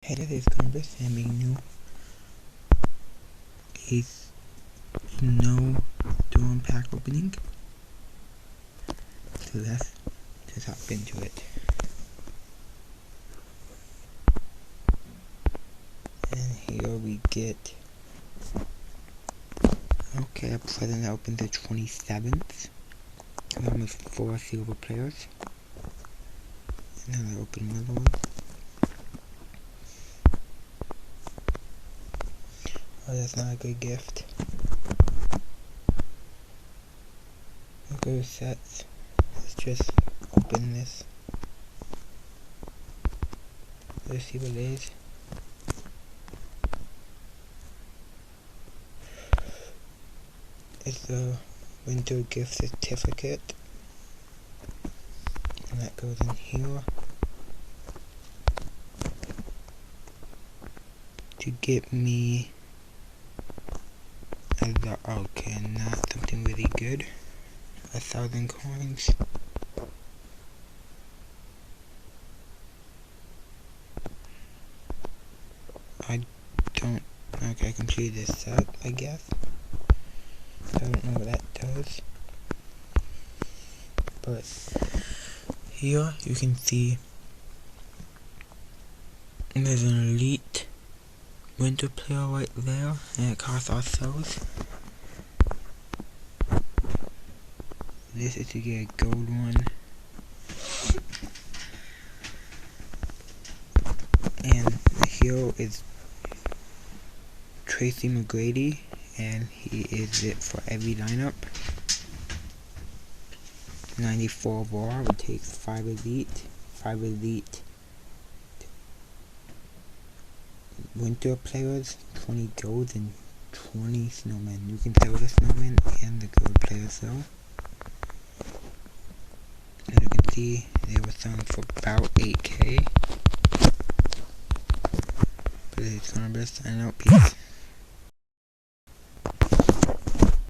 Hey, this is Converse and being new a Snowstorm pack opening. So let's just hop into it. And here we get, okay, a present that opens the 27th. Almost 4 silver players. And then I open another one. Oh, that's not a good gift. Okay, sets. Let's just open this. Let's see what it is. It's a winter gift certificate. And that goes in here. To get me okay, not something really good. 1,000 coins. Okay, I completed this set, I guess. I don't know what that does. But here you can see there's an elite winter player right there, and it costs ourselves. This is to get a gold one. And the hero is Tracy McGrady, and he is it for every lineup. 94 raw, it takes 5 elite winter players, 20 gold and 20 snowmen. You can play with the snowmen and the gold players though. As you can see, they were selling for about 8k. But it's gonna be, I know, peace.